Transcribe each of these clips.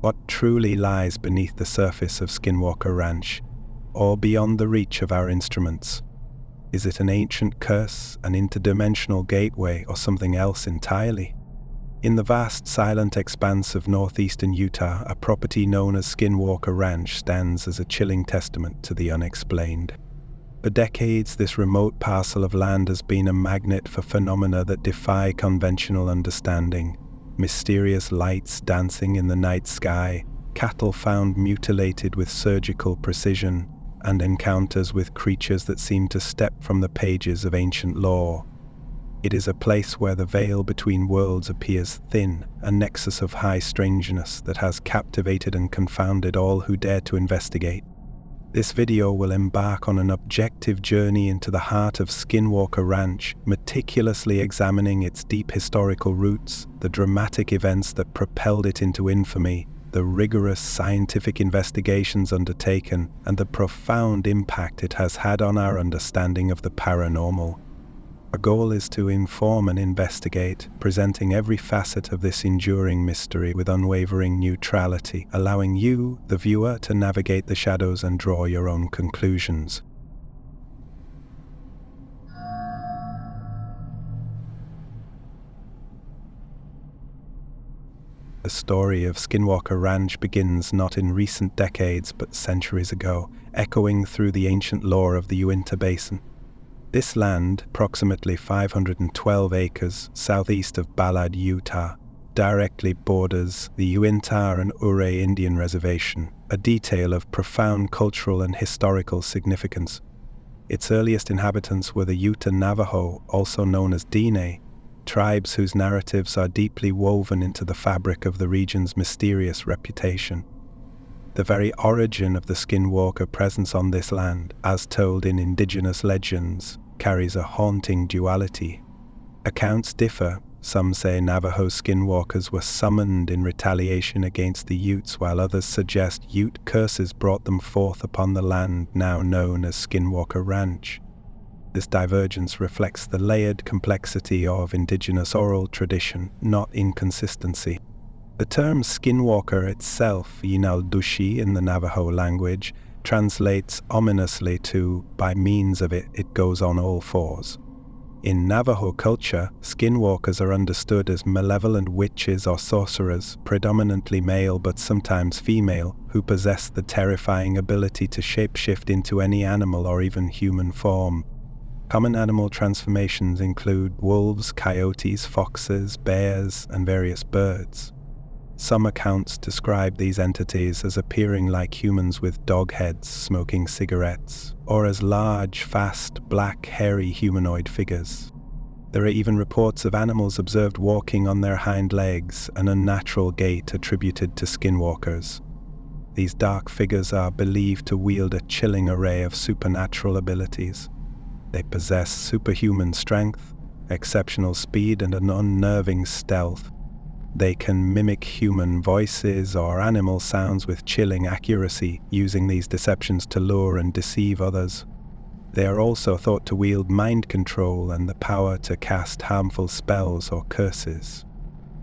What truly lies beneath the surface of Skinwalker Ranch, or beyond the reach of our instruments? Is it an ancient curse, an interdimensional gateway, or something else entirely? In the vast, silent expanse of northeastern Utah, a property known as Skinwalker Ranch stands as a chilling testament to the unexplained. For decades, this remote parcel of land has been a magnet for phenomena that defy conventional understanding. Mysterious lights dancing in the night sky, cattle found mutilated with surgical precision, and encounters with creatures that seem to step from the pages of ancient lore. It is a place where the veil between worlds appears thin, a nexus of high strangeness that has captivated and confounded all who dare to investigate. This video will embark on an objective journey into the heart of Skinwalker Ranch, meticulously examining its deep historical roots, the dramatic events that propelled it into infamy, the rigorous scientific investigations undertaken, and the profound impact it has had on our understanding of the paranormal. Our goal is to inform and investigate, presenting every facet of this enduring mystery with unwavering neutrality, allowing you, the viewer, to navigate the shadows and draw your own conclusions. The story of Skinwalker Ranch begins not in recent decades but centuries ago, echoing through the ancient lore of the Uinta Basin. This land, approximately 512 acres southeast of Ballard, Utah, directly borders the Uinta and Ouray Indian Reservation, a detail of profound cultural and historical significance. Its earliest inhabitants were the Ute Navajo, also known as Dene, tribes whose narratives are deeply woven into the fabric of the region's mysterious reputation. The very origin of the Skinwalker presence on this land, as told in indigenous legends, carries a haunting duality. Accounts differ. Some say Navajo skinwalkers were summoned in retaliation against the Utes, while others suggest Ute curses brought them forth upon the land now known as Skinwalker Ranch. This divergence reflects the layered complexity of indigenous oral tradition, not inconsistency. The term skinwalker itself, Yinaldushi in the Navajo language, translates ominously to, by means of it, it goes on all fours. In Navajo culture, skinwalkers are understood as malevolent witches or sorcerers, predominantly male but sometimes female, who possess the terrifying ability to shapeshift into any animal or even human form. Common animal transformations include wolves, coyotes, foxes, bears, and various birds. Some accounts describe these entities as appearing like humans with dog heads smoking cigarettes, or as large, fast, black, hairy humanoid figures. There are even reports of animals observed walking on their hind legs, an unnatural gait attributed to skinwalkers. These dark figures are believed to wield a chilling array of supernatural abilities. They possess superhuman strength, exceptional speed, and an unnerving stealth. They can mimic human voices or animal sounds with chilling accuracy, using these deceptions to lure and deceive others. They are also thought to wield mind control and the power to cast harmful spells or curses.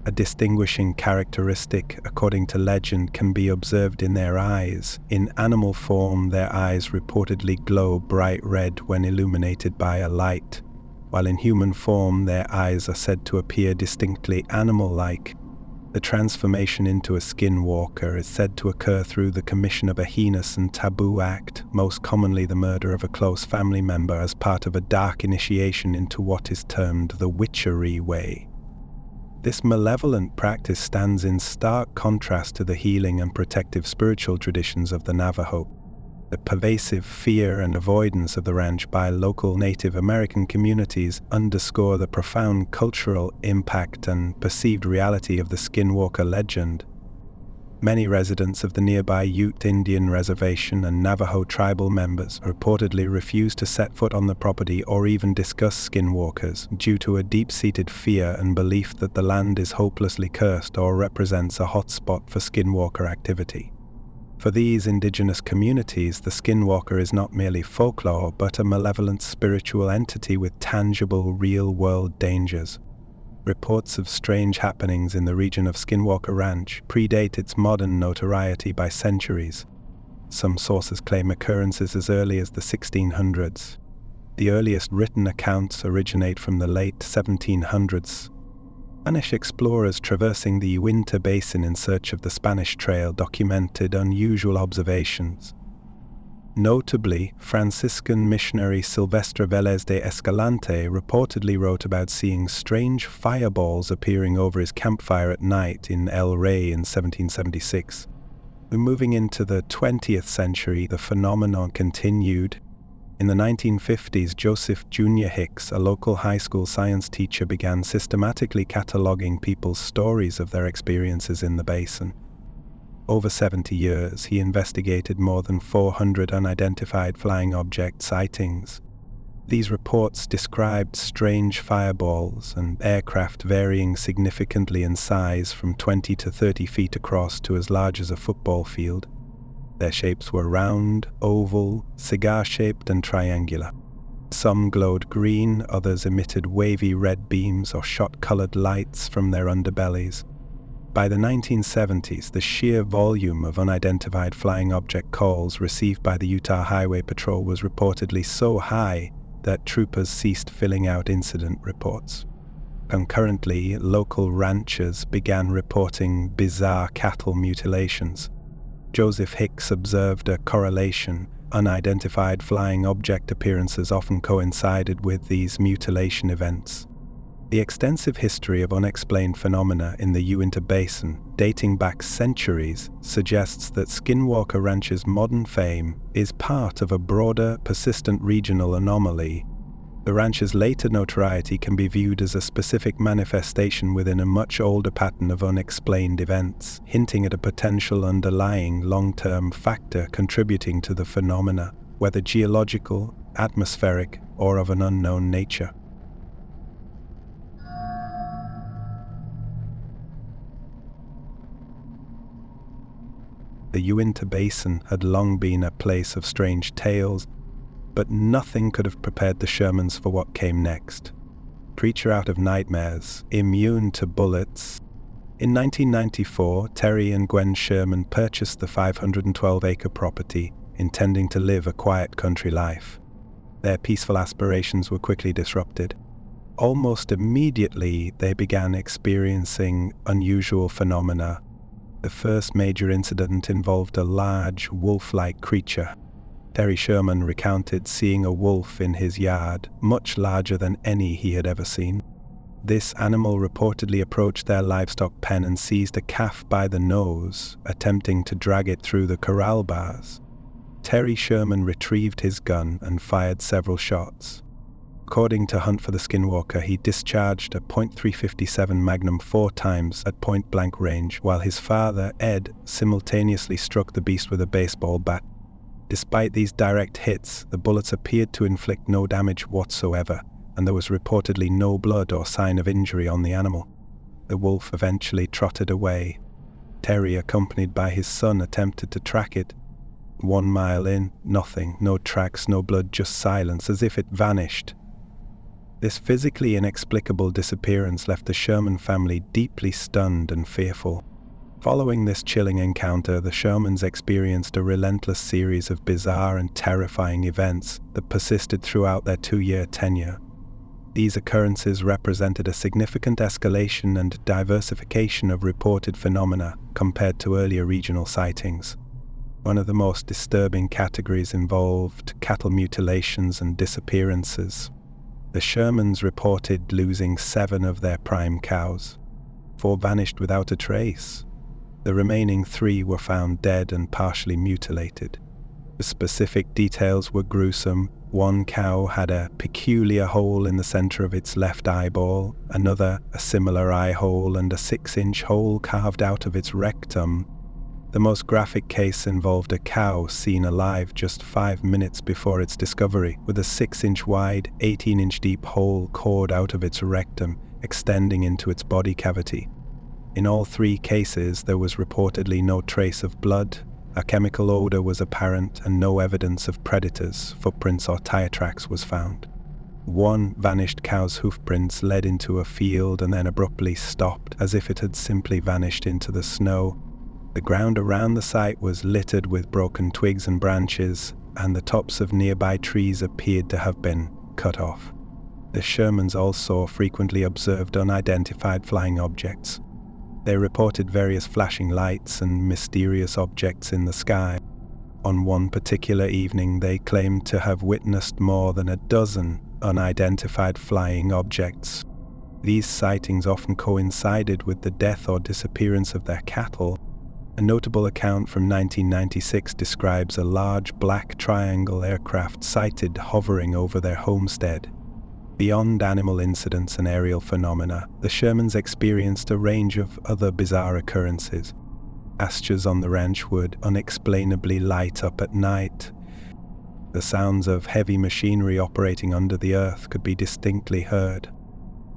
A distinguishing characteristic, according to legend, can be observed in their eyes. In animal form, their eyes reportedly glow bright red when illuminated by a light, while in human form their eyes are said to appear distinctly animal-like. The transformation into a skinwalker is said to occur through the commission of a heinous and taboo act, most commonly the murder of a close family member as part of a dark initiation into what is termed the witchery way. This malevolent practice stands in stark contrast to the healing and protective spiritual traditions of the Navajo. The pervasive fear and avoidance of the ranch by local Native American communities underscore the profound cultural impact and perceived reality of the Skinwalker legend. Many residents of the nearby Ute Indian Reservation and Navajo tribal members reportedly refuse to set foot on the property or even discuss skinwalkers due to a deep-seated fear and belief that the land is hopelessly cursed or represents a hotspot for skinwalker activity. For these indigenous communities, the skinwalker is not merely folklore, but a malevolent spiritual entity with tangible, real-world dangers. Reports of strange happenings in the region of Skinwalker Ranch predate its modern notoriety by centuries. Some sources claim occurrences as early as the 1600s. The earliest written accounts originate from the late 1700s. Spanish explorers traversing the Uinta Basin in search of the Spanish Trail documented unusual observations. Notably, Franciscan missionary Silvestre Vélez de Escalante reportedly wrote about seeing strange fireballs appearing over his campfire at night in El Rey in 1776. Moving into the 20th century, the phenomenon continued. In the 1950s, Joseph Jr. Hicks, a local high school science teacher, began systematically cataloging people's stories of their experiences in the basin. Over 70 years, he investigated more than 400 unidentified flying object sightings. These reports described strange fireballs and aircraft varying significantly in size from 20 to 30 feet across to as large as a football field. Their shapes were round, oval, cigar-shaped and triangular. Some glowed green, others emitted wavy red beams or shot colored lights from their underbellies. By the 1970s, the sheer volume of unidentified flying object calls received by the Utah Highway Patrol was reportedly so high that troopers ceased filling out incident reports. Concurrently, local ranchers began reporting bizarre cattle mutilations. Joseph Hicks observed a correlation. Unidentified flying object appearances often coincided with these mutilation events. The extensive history of unexplained phenomena in the Uinta Basin, dating back centuries, suggests that Skinwalker Ranch's modern fame is part of a broader, persistent regional anomaly. The ranch's later notoriety can be viewed as a specific manifestation within a much older pattern of unexplained events, hinting at a potential underlying long-term factor contributing to the phenomena, whether geological, atmospheric, or of an unknown nature. The Uinta Basin had long been a place of strange tales, but nothing could have prepared the Shermans for what came next. Creature out of nightmares, immune to bullets. In 1994, Terry and Gwen Sherman purchased the 512-acre property, intending to live a quiet country life. Their peaceful aspirations were quickly disrupted. Almost immediately, they began experiencing unusual phenomena. The first major incident involved a large, wolf-like creature. Terry Sherman recounted seeing a wolf in his yard, much larger than any he had ever seen. This animal reportedly approached their livestock pen and seized a calf by the nose, attempting to drag it through the corral bars. Terry Sherman retrieved his gun and fired several shots. According to Hunt for the Skinwalker, he discharged a .357 Magnum 4 times at point-blank range, while his father, Ed, simultaneously struck the beast with a baseball bat. Despite these direct hits, the bullets appeared to inflict no damage whatsoever, and there was reportedly no blood or sign of injury on the animal. The wolf eventually trotted away. Terry, accompanied by his son, attempted to track it. 1 mile in, nothing, no tracks, no blood, just silence, as if it vanished. This physically inexplicable disappearance left the Sherman family deeply stunned and fearful. Following this chilling encounter, the Shermans experienced a relentless series of bizarre and terrifying events that persisted throughout their 2-year tenure. These occurrences represented a significant escalation and diversification of reported phenomena compared to earlier regional sightings. One of the most disturbing categories involved cattle mutilations and disappearances. The Shermans reported losing 7 of their prime cows. 4 vanished without a trace. The remaining 3 were found dead and partially mutilated. The specific details were gruesome. 1 cow had a peculiar hole in the center of its left eyeball, another a similar eye hole, and a 6-inch hole carved out of its rectum. The most graphic case involved a cow seen alive just 5 minutes before its discovery, with a 6-inch wide, 18-inch deep hole cored out of its rectum, extending into its body cavity. In all 3 cases, there was reportedly no trace of blood, a chemical odor was apparent, and no evidence of predators, footprints or tire tracks was found. One vanished cow's hoofprints led into a field and then abruptly stopped, as if it had simply vanished into the snow. The ground around the site was littered with broken twigs and branches, and the tops of nearby trees appeared to have been cut off. The Shermans also frequently observed unidentified flying objects. They reported various flashing lights and mysterious objects in the sky. On one particular evening, they claimed to have witnessed more than a dozen unidentified flying objects. These sightings often coincided with the death or disappearance of their cattle. A notable account from 1996 describes a large black triangle aircraft sighted hovering over their homestead. Beyond animal incidents and aerial phenomena, the Shermans experienced a range of other bizarre occurrences. Pastures on the ranch would unexplainably light up at night. The sounds of heavy machinery operating under the earth could be distinctly heard.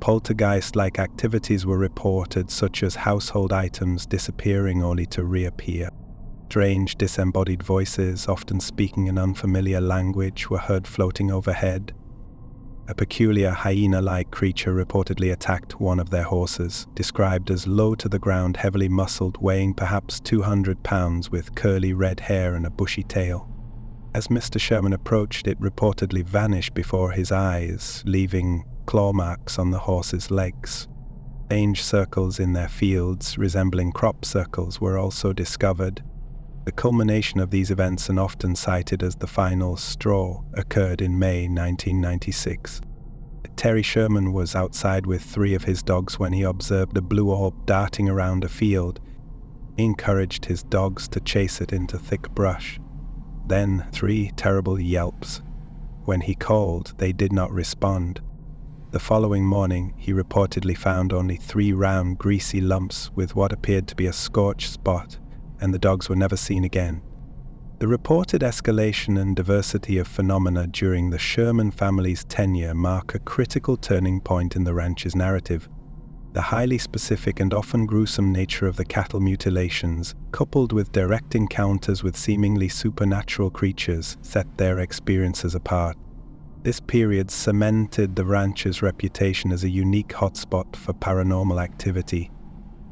Poltergeist-like activities were reported, such as household items disappearing only to reappear. Strange disembodied voices, often speaking an unfamiliar language, were heard floating overhead. A peculiar hyena-like creature reportedly attacked one of their horses, described as low to the ground, heavily muscled, weighing perhaps 200 pounds, with curly red hair and a bushy tail. As Mr. Sherman approached, it reportedly vanished before his eyes, leaving claw marks on the horse's legs. Strange circles in their fields, resembling crop circles, were also discovered. The culmination of these events, and often cited as the final straw, occurred in May 1996. Terry Sherman was outside with 3 of his dogs when he observed a blue orb darting around a field. He encouraged his dogs to chase it into thick brush. Then 3 terrible yelps. When he called, they did not respond. The following morning, he reportedly found only 3 round, greasy lumps with what appeared to be a scorched spot, and the dogs were never seen again. The reported escalation and diversity of phenomena during the Sherman family's tenure mark a critical turning point in the ranch's narrative. The highly specific and often gruesome nature of the cattle mutilations, coupled with direct encounters with seemingly supernatural creatures, set their experiences apart. This period cemented the ranch's reputation as a unique hotspot for paranormal activity.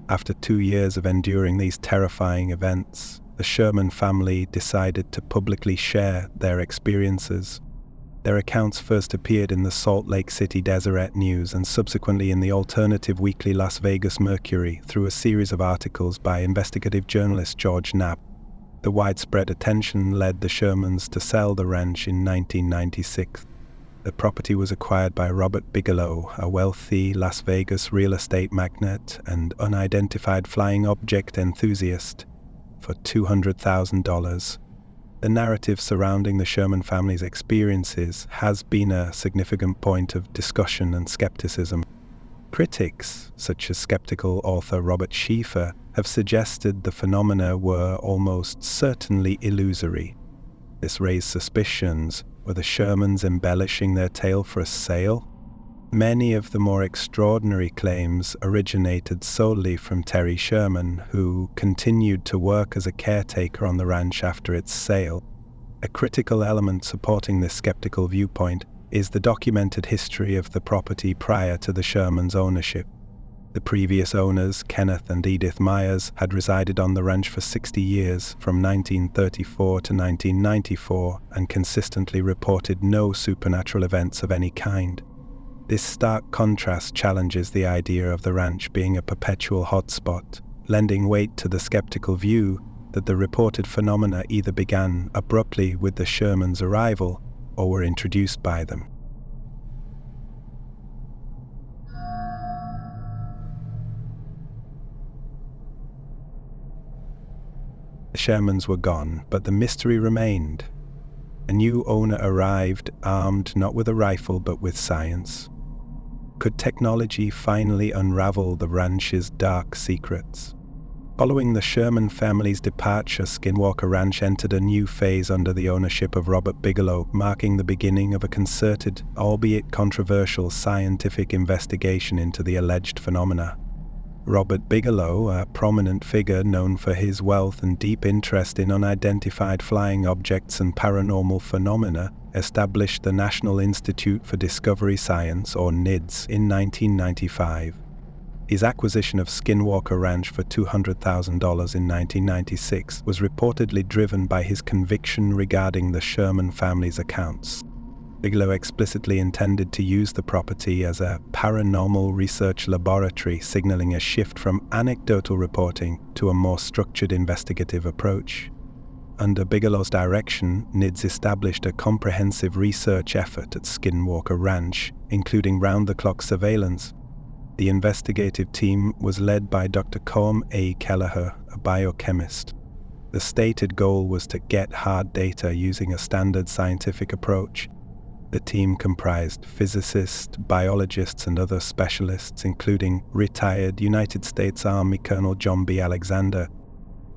After 2 years of enduring these terrifying events, the Sherman family decided to publicly share their experiences. Their accounts first appeared in the Salt Lake City Deseret News and subsequently in the alternative weekly Las Vegas Mercury through a series of articles by investigative journalist George Knapp. The widespread attention led the Shermans to sell the ranch in 1996. The property was acquired by Robert Bigelow, a wealthy Las Vegas real estate magnate and unidentified flying object enthusiast, for $200,000. The narrative surrounding the Sherman family's experiences has been a significant point of discussion and skepticism. Critics, such as skeptical author Robert Schieffer, have suggested the phenomena were almost certainly illusory. This raised suspicions. Were the Shermans embellishing their tale for a sale? Many of the more extraordinary claims originated solely from Terry Sherman, who continued to work as a caretaker on the ranch after its sale. A critical element supporting this skeptical viewpoint is the documented history of the property prior to the Shermans' ownership. The previous owners, Kenneth and Edith Myers, had resided on the ranch for 60 years, from 1934 to 1994, and consistently reported no supernatural events of any kind. This stark contrast challenges the idea of the ranch being a perpetual hotspot, lending weight to the skeptical view that the reported phenomena either began abruptly with the Shermans' arrival or were introduced by them. The Shermans were gone, but the mystery remained. A new owner arrived, armed not with a rifle but with science. Could technology finally unravel the ranch's dark secrets? Following the Sherman family's departure, Skinwalker Ranch entered a new phase under the ownership of Robert Bigelow, marking the beginning of a concerted, albeit controversial, scientific investigation into the alleged phenomena. Robert Bigelow, a prominent figure known for his wealth and deep interest in unidentified flying objects and paranormal phenomena, established the National Institute for Discovery Science, or NIDS, in 1995. His acquisition of Skinwalker Ranch for $200,000 in 1996 was reportedly driven by his conviction regarding the Sherman family's accounts. Bigelow explicitly intended to use the property as a paranormal research laboratory, signaling a shift from anecdotal reporting to a more structured investigative approach. Under Bigelow's direction, NIDS established a comprehensive research effort at Skinwalker Ranch, including round-the-clock surveillance. The investigative team was led by Dr. Colm A. Kelleher, a biochemist. The stated goal was to get hard data using a standard scientific approach. The team comprised physicists, biologists, and other specialists, including retired United States Army Colonel John B. Alexander.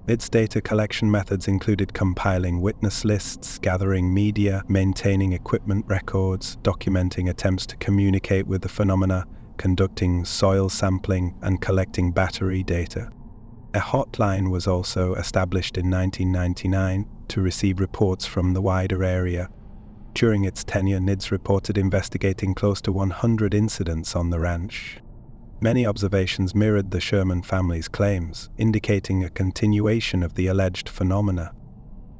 Its data collection methods included compiling witness lists, gathering media, maintaining equipment records, documenting attempts to communicate with the phenomena, conducting soil sampling, and collecting battery data. A hotline was also established in 1999 to receive reports from the wider area. During its tenure, NIDS reported investigating close to 100 incidents on the ranch. Many observations mirrored the Sherman family's claims, indicating a continuation of the alleged phenomena.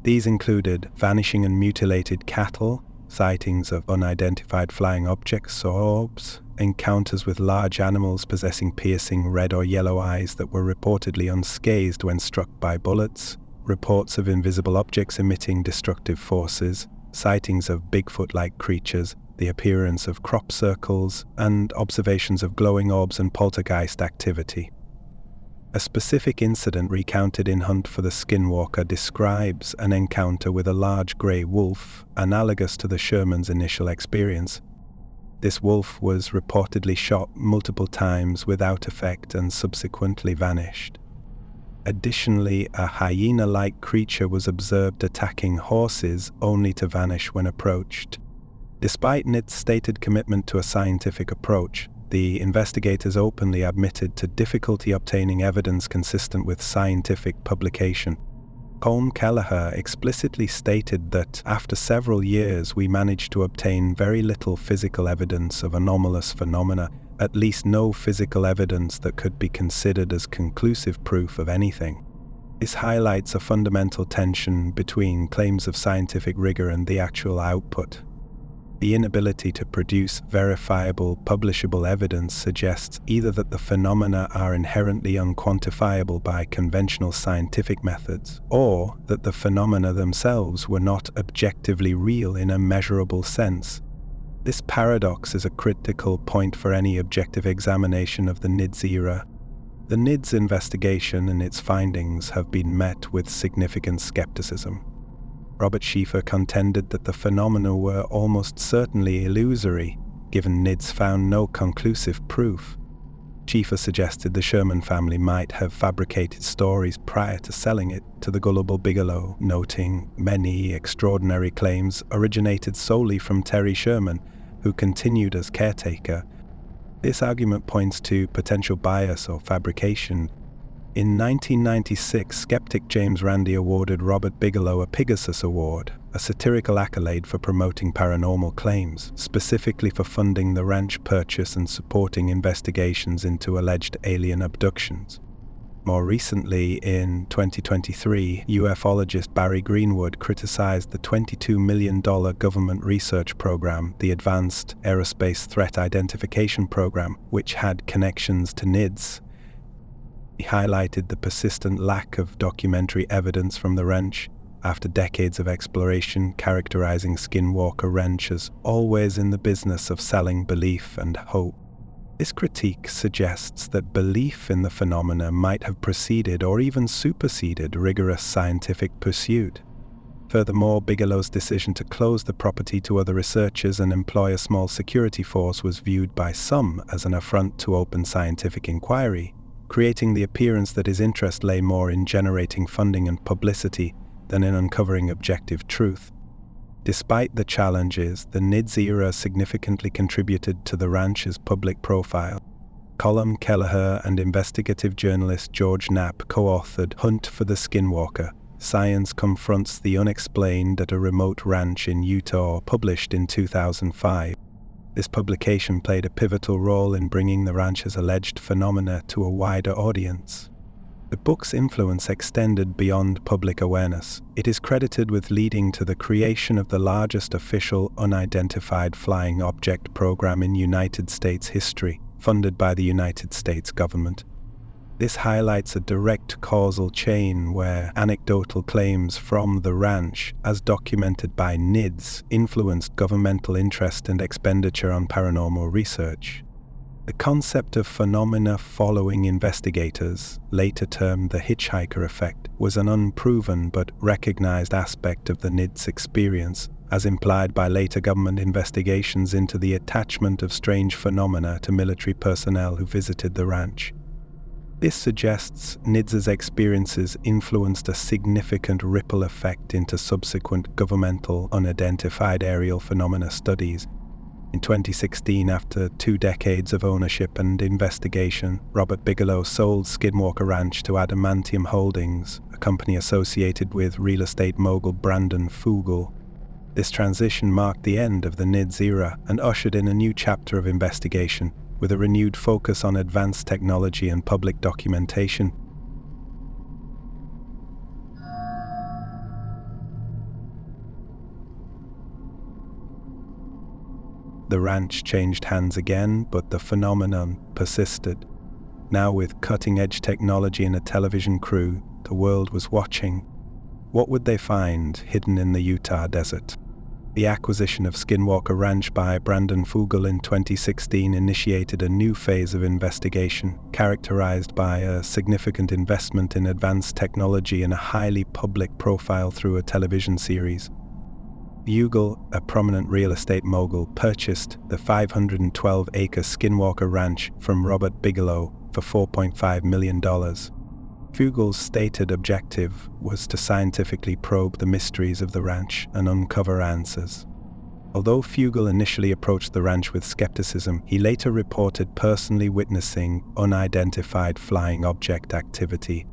These included vanishing and mutilated cattle, sightings of unidentified flying objects or orbs, encounters with large animals possessing piercing red or yellow eyes that were reportedly unscathed when struck by bullets, reports of invisible objects emitting destructive forces, sightings of Bigfoot-like creatures, the appearance of crop circles, and observations of glowing orbs and poltergeist activity. A specific incident recounted in Hunt for the Skinwalker describes an encounter with a large grey wolf, analogous to the Sherman's initial experience. This wolf was reportedly shot multiple times without effect and subsequently vanished. Additionally, a hyena-like creature was observed attacking horses only to vanish when approached. Despite NID's stated commitment to a scientific approach, the investigators openly admitted to difficulty obtaining evidence consistent with scientific publication. Colm Kelleher explicitly stated that after several years we managed to obtain very little physical evidence of anomalous phenomena, at least no physical evidence that could be considered as conclusive proof of anything. This highlights a fundamental tension between claims of scientific rigor and the actual output. The inability to produce verifiable, publishable evidence suggests either that the phenomena are inherently unquantifiable by conventional scientific methods, or that the phenomena themselves were not objectively real in a measurable sense. This paradox is a critical point for any objective examination of the NIDS era. The NIDS investigation and its findings have been met with significant skepticism. Robert Schieffer contended that the phenomena were almost certainly illusory, given NIDS found no conclusive proof. Schieffer suggested the Sherman family might have fabricated stories prior to selling it to the gullible Bigelow, noting many extraordinary claims originated solely from Terry Sherman, who continued as caretaker. This argument points to potential bias or fabrication. In 1996, skeptic James Randi awarded Robert Bigelow a Pegasus Award, a satirical accolade for promoting paranormal claims, specifically for funding the ranch purchase and supporting investigations into alleged alien abductions. More recently, in 2023, ufologist Barry Greenwood criticized the $22 million government research program, the Advanced Aerospace Threat Identification Program, which had connections to NIDS. He highlighted the persistent lack of documentary evidence from the ranch, after decades of exploration, characterizing Skinwalker Ranch as always in the business of selling belief and hope. This critique suggests that belief in the phenomena might have preceded or even superseded rigorous scientific pursuit. Furthermore, Bigelow's decision to close the property to other researchers and employ a small security force was viewed by some as an affront to open scientific inquiry, creating the appearance that his interest lay more in generating funding and publicity than in uncovering objective truth. Despite the challenges, the NIDS era significantly contributed to the ranch's public profile. Colm Kelleher and investigative journalist George Knapp co-authored Hunt for the Skinwalker, Science Confronts the Unexplained at a Remote Ranch in Utah, published in 2005. This publication played a pivotal role in bringing the ranch's alleged phenomena to a wider audience. The book's influence extended beyond public awareness. It is credited with leading to the creation of the largest official unidentified flying object program in United States history, funded by the United States government. This highlights a direct causal chain where anecdotal claims from the ranch, as documented by NIDS, influenced governmental interest and expenditure on paranormal research. The concept of phenomena following investigators, later termed the hitchhiker effect, was an unproven but recognized aspect of the NIDS experience, as implied by later government investigations into the attachment of strange phenomena to military personnel who visited the ranch. This suggests NIDS's experiences influenced a significant ripple effect into subsequent governmental unidentified aerial phenomena studies. In 2016, after 2 decades of ownership and investigation, Robert Bigelow sold Skinwalker Ranch to Adamantium Holdings, a company associated with real estate mogul Brandon Fugal. This transition marked the end of the NIDS era and ushered in a new chapter of investigation, with a renewed focus on advanced technology and public documentation. The ranch changed hands again, but the phenomenon persisted. Now with cutting-edge technology and a television crew, the world was watching. What would they find hidden in the Utah desert? The acquisition of Skinwalker Ranch by Brandon Fugal in 2016 initiated a new phase of investigation, characterized by a significant investment in advanced technology and a highly public profile through a television series. Fugal, a prominent real estate mogul, purchased the 512-acre Skinwalker Ranch from Robert Bigelow for $4.5 million. Fugal's stated objective was to scientifically probe the mysteries of the ranch and uncover answers. Although Fugal initially approached the ranch with skepticism, he later reported personally witnessing unidentified flying object activity.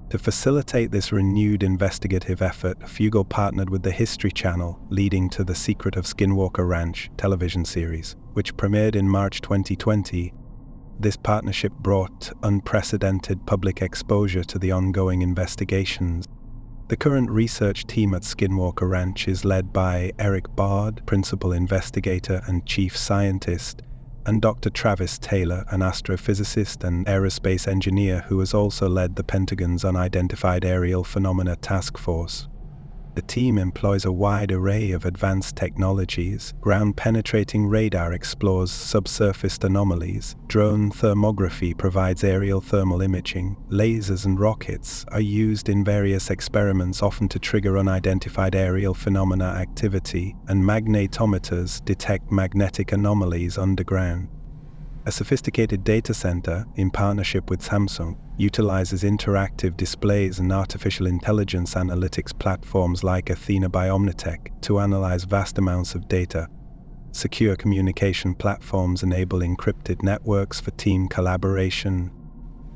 To facilitate this renewed investigative effort, Fugal partnered with the History Channel, leading to the Secret of Skinwalker Ranch television series, which premiered in March 2020. This partnership brought unprecedented public exposure to the ongoing investigations. The current research team at Skinwalker Ranch is led by Eric Bard, principal investigator and chief scientist, and Dr. Travis Taylor, an astrophysicist and aerospace engineer who has also led the Pentagon's Unidentified Aerial Phenomena Task Force. The team employs a wide array of advanced technologies. Ground-penetrating radar explores subsurface anomalies. Drone thermography provides aerial thermal imaging. Lasers and rockets are used in various experiments, often to trigger unidentified aerial phenomena activity, and magnetometers detect magnetic anomalies underground. A sophisticated data center, in partnership with Samsung, utilizes interactive displays and artificial intelligence analytics platforms like Athena by Omnitech to analyze vast amounts of data. Secure communication platforms enable encrypted networks for team collaboration.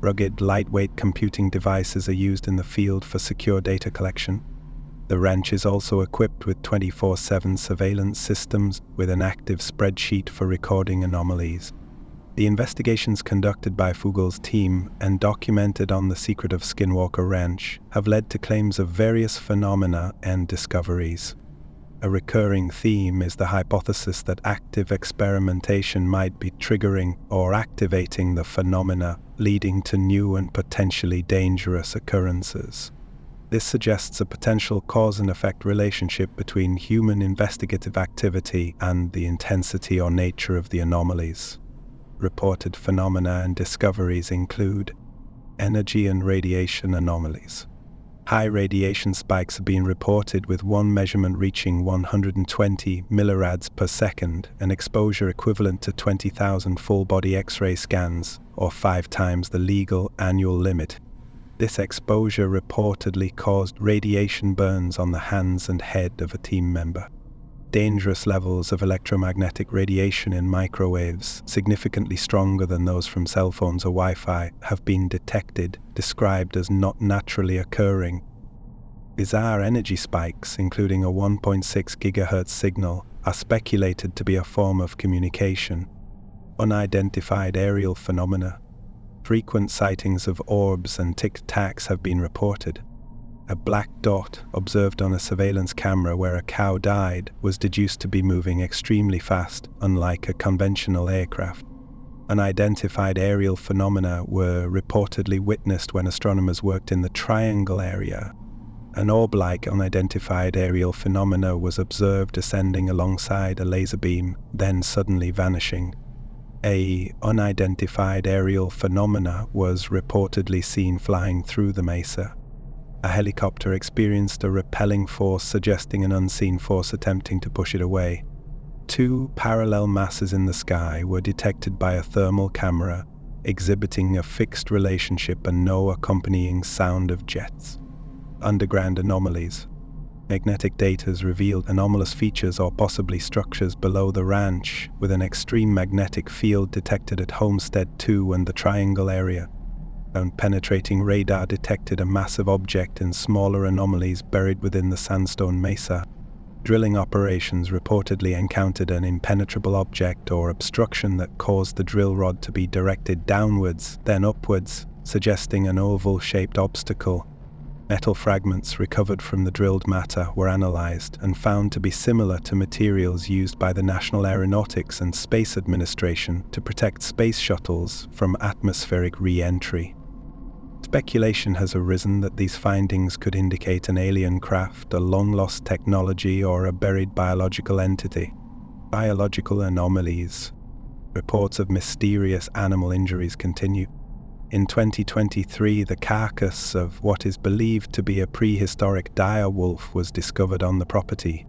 Rugged, lightweight computing devices are used in the field for secure data collection. The ranch is also equipped with 24/7 surveillance systems with an active spreadsheet for recording anomalies. The investigations conducted by Fugal's team and documented on The Secret of Skinwalker Ranch have led to claims of various phenomena and discoveries. A recurring theme is the hypothesis that active experimentation might be triggering or activating the phenomena, leading to new and potentially dangerous occurrences. This suggests a potential cause and effect relationship between human investigative activity and the intensity or nature of the anomalies. Reported phenomena and discoveries include energy and radiation anomalies. High radiation spikes have been reported, with one measurement reaching 120 millirads per second, an exposure equivalent to 20,000 full-body X-ray scans, or 5 times the legal annual limit. This exposure reportedly caused radiation burns on the hands and head of a team member. Dangerous levels of electromagnetic radiation in microwaves, significantly stronger than those from cell phones or Wi-Fi, have been detected, described as not naturally occurring. Bizarre energy spikes, including a 1.6 GHz signal, are speculated to be a form of communication. Unidentified aerial phenomena. Frequent sightings of orbs and tic-tacs have been reported. A black dot observed on a surveillance camera where a cow died was deduced to be moving extremely fast, unlike a conventional aircraft. Unidentified aerial phenomena were reportedly witnessed when astronomers worked in the Triangle area. An orb-like unidentified aerial phenomena was observed ascending alongside a laser beam, then suddenly vanishing. A unidentified aerial phenomena was reportedly seen flying through the mesa. A helicopter experienced a repelling force suggesting an unseen force attempting to push it away. 2 parallel masses in the sky were detected by a thermal camera, exhibiting a fixed relationship and no accompanying sound of jets. Underground anomalies. Magnetic data has revealed anomalous features or possibly structures below the ranch, with an extreme magnetic field detected at Homestead 2 and the Triangle area. Penetrating radar detected a massive object and smaller anomalies buried within the sandstone mesa. Drilling operations reportedly encountered an impenetrable object or obstruction that caused the drill rod to be directed downwards, then upwards, suggesting an oval-shaped obstacle. Metal fragments recovered from the drilled matter were analyzed and found to be similar to materials used by the National Aeronautics and Space Administration to protect space shuttles from atmospheric re-entry. Speculation has arisen that these findings could indicate an alien craft, a long-lost technology, or a buried biological entity. Biological anomalies. Reports of mysterious animal injuries continue. In 2023, the carcass of what is believed to be a prehistoric dire wolf was discovered on the property.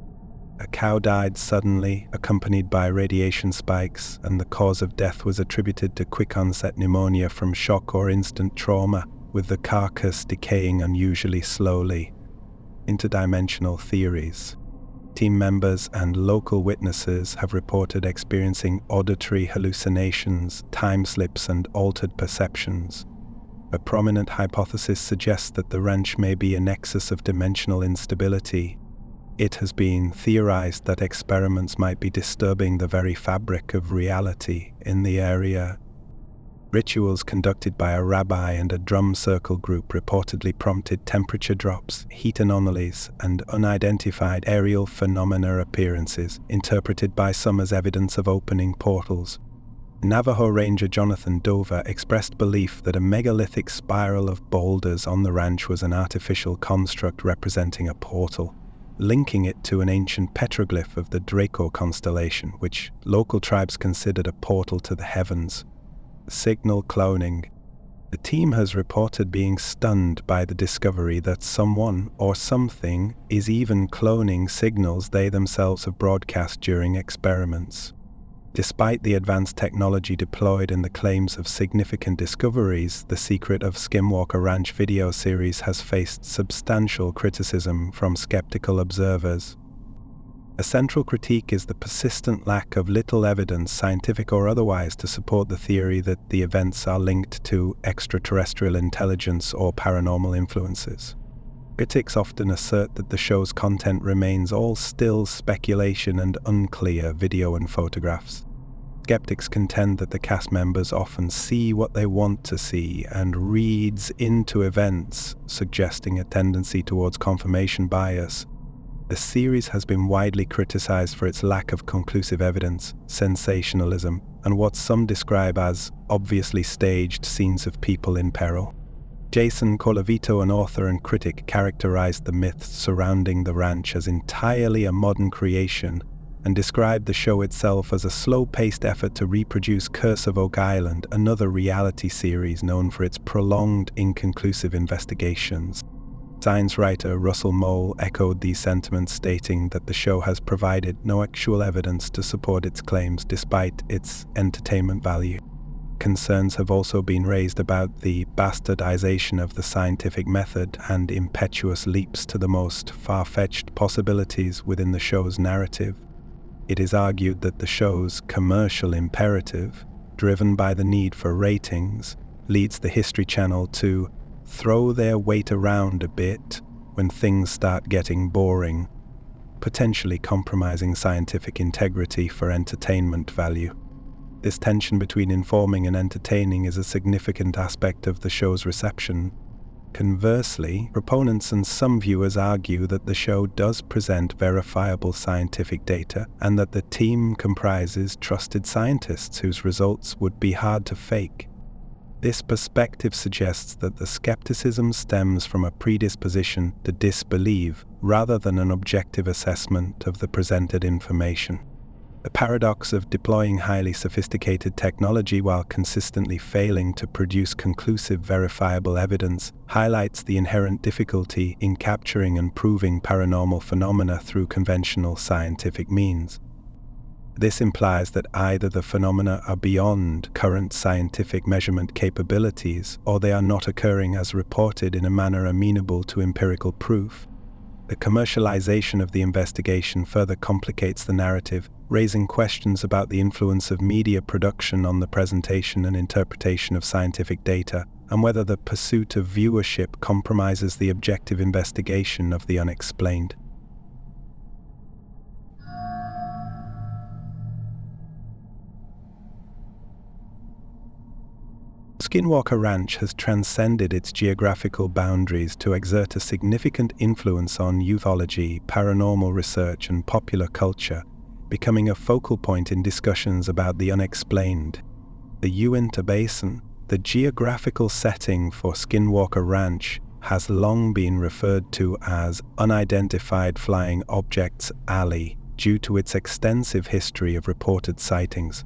A cow died suddenly, accompanied by radiation spikes, and the cause of death was attributed to quick-onset pneumonia from shock or instant trauma, with the carcass decaying unusually slowly. Interdimensional theories. Team members and local witnesses have reported experiencing auditory hallucinations, time slips, and altered perceptions. A prominent hypothesis suggests that the ranch may be a nexus of dimensional instability. It has been theorized that experiments might be disturbing the very fabric of reality in the area. Rituals conducted by a rabbi and a drum circle group reportedly prompted temperature drops, heat anomalies, and unidentified aerial phenomena appearances, interpreted by some as evidence of opening portals. Navajo Ranger Jonathan Dover expressed belief that a megalithic spiral of boulders on the ranch was an artificial construct representing a portal, linking it to an ancient petroglyph of the Draco constellation, which local tribes considered a portal to the heavens. Signal cloning. The team has reported being stunned by the discovery that someone or something is even cloning signals they themselves have broadcast during experiments. Despite the advanced technology deployed and the claims of significant discoveries, the Secret of Skinwalker Ranch video series has faced substantial criticism from skeptical observers. A central critique is the persistent lack of little evidence, scientific or otherwise, to support the theory that the events are linked to extraterrestrial intelligence or paranormal influences. Critics often assert that the show's content remains all still speculation and unclear video and photographs. Skeptics contend that the cast members often see what they want to see and reads into events, suggesting a tendency towards confirmation bias. The series has been widely criticized for its lack of conclusive evidence, sensationalism, and what some describe as obviously staged scenes of people in peril. Jason Colavito, an author and critic, characterized the myths surrounding the ranch as entirely a modern creation and described the show itself as a slow-paced effort to reproduce Curse of Oak Island, another reality series known for its prolonged, inconclusive investigations. Science writer Russell Mole echoed these sentiments, stating that the show has provided no actual evidence to support its claims despite its entertainment value. Concerns have also been raised about the bastardization of the scientific method and impetuous leaps to the most far-fetched possibilities within the show's narrative. It is argued that the show's commercial imperative, driven by the need for ratings, leads the History Channel to throw their weight around a bit when things start getting boring, potentially compromising scientific integrity for entertainment value. This tension between informing and entertaining is a significant aspect of the show's reception. Conversely, proponents and some viewers argue that the show does present verifiable scientific data and that the team comprises trusted scientists whose results would be hard to fake. This perspective suggests that the skepticism stems from a predisposition to disbelieve rather than an objective assessment of the presented information. The paradox of deploying highly sophisticated technology while consistently failing to produce conclusive, verifiable evidence highlights the inherent difficulty in capturing and proving paranormal phenomena through conventional scientific means. This implies that either the phenomena are beyond current scientific measurement capabilities, or they are not occurring as reported in a manner amenable to empirical proof. The commercialization of the investigation further complicates the narrative, raising questions about the influence of media production on the presentation and interpretation of scientific data, and whether the pursuit of viewership compromises the objective investigation of the unexplained. Skinwalker Ranch has transcended its geographical boundaries to exert a significant influence on ufology, paranormal research, and popular culture, becoming a focal point in discussions about the unexplained. The Uinta Basin, the geographical setting for Skinwalker Ranch, has long been referred to as Unidentified Flying Objects Alley due to its extensive history of reported sightings.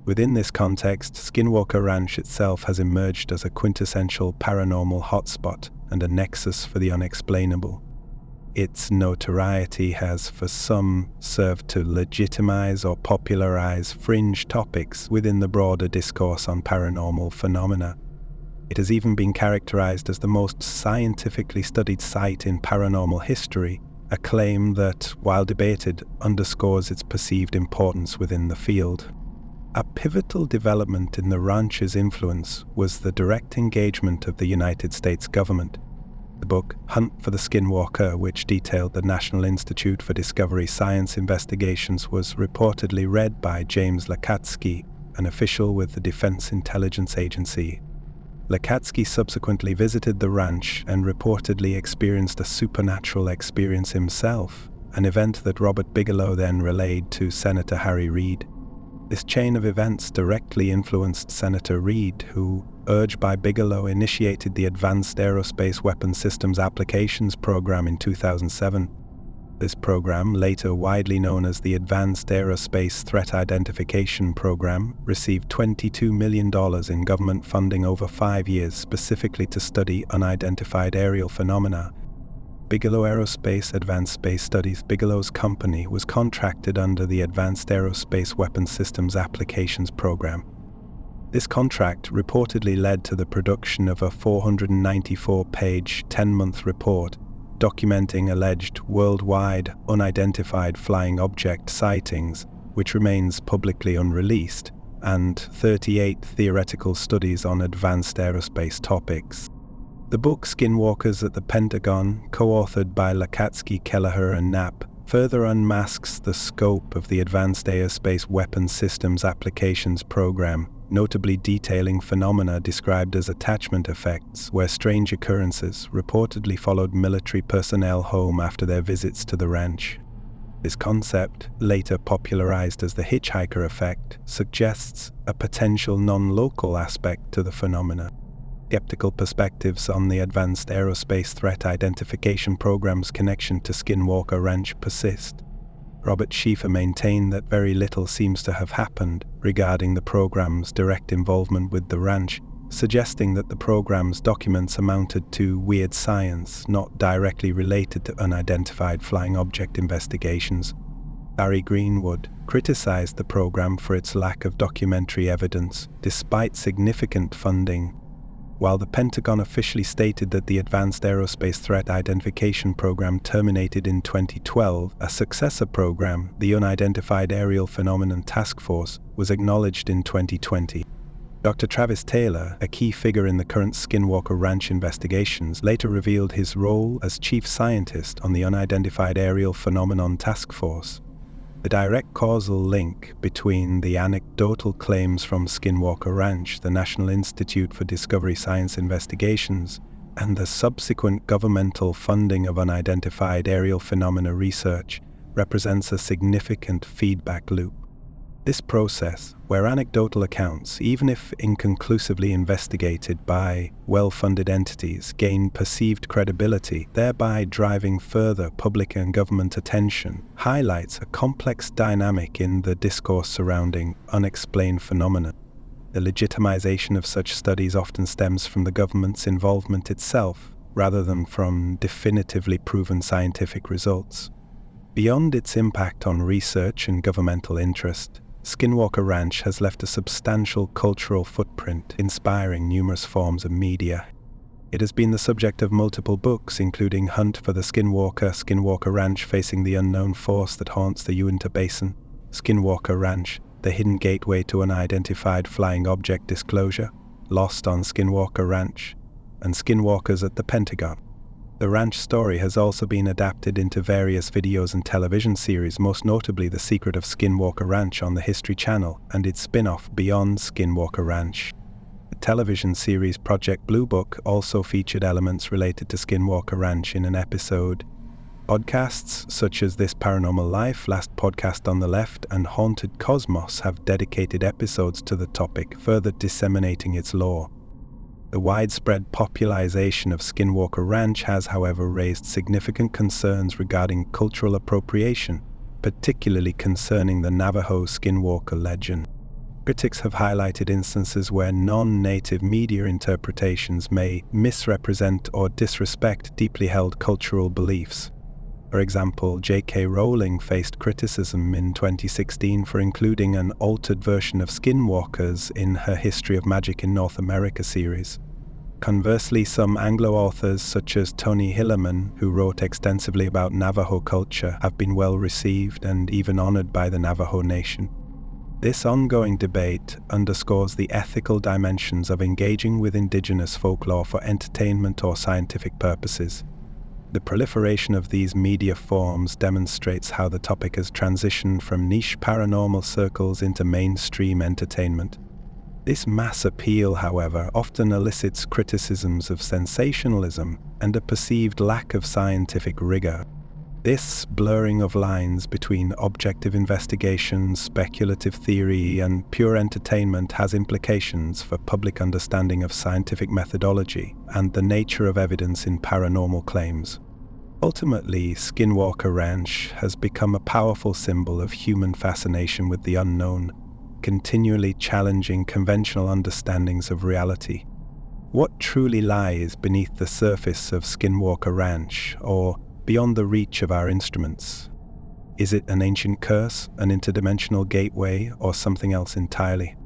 Within this context, Skinwalker Ranch itself has emerged as a quintessential paranormal hotspot and a nexus for the unexplainable. Its notoriety has, for some, served to legitimize or popularize fringe topics within the broader discourse on paranormal phenomena. It has even been characterized as the most scientifically studied site in paranormal history, a claim that, while debated, underscores its perceived importance within the field. A pivotal development in the ranch's influence was the direct engagement of the United States government. The book Hunt for the Skinwalker, which detailed the National Institute for Discovery Science investigations, was reportedly read by James Lakatsky, an official with the Defense Intelligence Agency. Lakatsky subsequently visited the ranch and reportedly experienced a supernatural experience himself, an event that Robert Bigelow then relayed to Senator Harry Reid. This chain of events directly influenced Senator Reid, who, urged by Bigelow, initiated the Advanced Aerospace Weapons Systems Applications Program in 2007. This program, later widely known as the Advanced Aerospace Threat Identification Program, received $22 million in government funding over 5 years specifically to study unidentified aerial phenomena. Bigelow Aerospace Advanced Space Studies, Bigelow's company, was contracted under the Advanced Aerospace Weapons Systems Applications Program. This contract reportedly led to the production of a 494-page, 10-month report documenting alleged worldwide unidentified flying object sightings, which remains publicly unreleased, and 38 theoretical studies on advanced aerospace topics. The book Skinwalkers at the Pentagon, co-authored by Lakatsky, Kelleher, and Knapp, further unmasks the scope of the Advanced Aerospace Weapons Systems Applications Program, notably detailing phenomena described as attachment effects, where strange occurrences reportedly followed military personnel home after their visits to the ranch. This concept, later popularized as the hitchhiker effect, suggests a potential non-local aspect to the phenomena. Skeptical perspectives on the Advanced Aerospace Threat Identification Program's connection to Skinwalker Ranch persist. Robert Schieffer maintained that very little seems to have happened regarding the program's direct involvement with the ranch, suggesting that the program's documents amounted to weird science, not directly related to unidentified flying object investigations. Barry Greenwood criticized the program for its lack of documentary evidence, despite significant funding. While the Pentagon officially stated that the Advanced Aerospace Threat Identification Program terminated in 2012, a successor program, the Unidentified Aerial Phenomenon Task Force, was acknowledged in 2020. Dr. Travis Taylor, a key figure in the current Skinwalker Ranch investigations, later revealed his role as chief scientist on the Unidentified Aerial Phenomenon Task Force. The direct causal link between the anecdotal claims from Skinwalker Ranch, the National Institute for Discovery Science Investigations, and the subsequent governmental funding of unidentified aerial phenomena research represents a significant feedback loop. This process, where anecdotal accounts, even if inconclusively investigated by well-funded entities, gain perceived credibility, thereby driving further public and government attention, highlights a complex dynamic in the discourse surrounding unexplained phenomena. The legitimization of such studies often stems from the government's involvement itself, rather than from definitively proven scientific results. Beyond its impact on research and governmental interest, Skinwalker Ranch has left a substantial cultural footprint, inspiring numerous forms of media. It has been the subject of multiple books, including Hunt for the Skinwalker, Skinwalker Ranch Facing the Unknown Force That Haunts the Uinta Basin, Skinwalker Ranch, The Hidden Gateway to Unidentified Flying Object Disclosure, Lost on Skinwalker Ranch, and Skinwalkers at the Pentagon. The ranch story has also been adapted into various videos and television series, most notably The Secret of Skinwalker Ranch on the History Channel and its spin-off Beyond Skinwalker Ranch. The television series Project Blue Book also featured elements related to Skinwalker Ranch in an episode. Podcasts such as This Paranormal Life, Last Podcast on the Left, and Haunted Cosmos have dedicated episodes to the topic, further disseminating its lore. The widespread popularization of Skinwalker Ranch has, however, raised significant concerns regarding cultural appropriation, particularly concerning the Navajo Skinwalker legend. Critics have highlighted instances where non-native media interpretations may misrepresent or disrespect deeply held cultural beliefs. For example, J.K. Rowling faced criticism in 2016 for including an altered version of Skinwalkers in her History of Magic in North America series. Conversely, some Anglo authors such as Tony Hillerman, who wrote extensively about Navajo culture, have been well received and even honored by the Navajo Nation. This ongoing debate underscores the ethical dimensions of engaging with indigenous folklore for entertainment or scientific purposes. The proliferation of these media forms demonstrates how the topic has transitioned from niche paranormal circles into mainstream entertainment. This mass appeal, however, often elicits criticisms of sensationalism and a perceived lack of scientific rigor. This blurring of lines between objective investigation, speculative theory, and pure entertainment has implications for public understanding of scientific methodology and the nature of evidence in paranormal claims. Ultimately, Skinwalker Ranch has become a powerful symbol of human fascination with the unknown, continually challenging conventional understandings of reality. What truly lies beneath the surface of Skinwalker Ranch, or beyond the reach of our instruments? Is it an ancient curse, an interdimensional gateway, or something else entirely?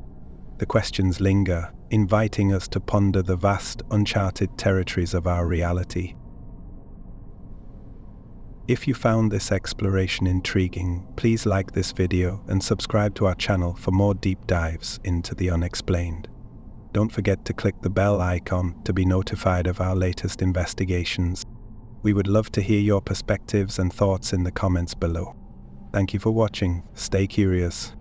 The questions linger, inviting us to ponder the vast, uncharted territories of our reality. If you found this exploration intriguing, please like this video and subscribe to our channel for more deep dives into the unexplained. Don't forget to click the bell icon to be notified of our latest investigations. We would love to hear your perspectives and thoughts in the comments below. Thank you for watching. Stay curious.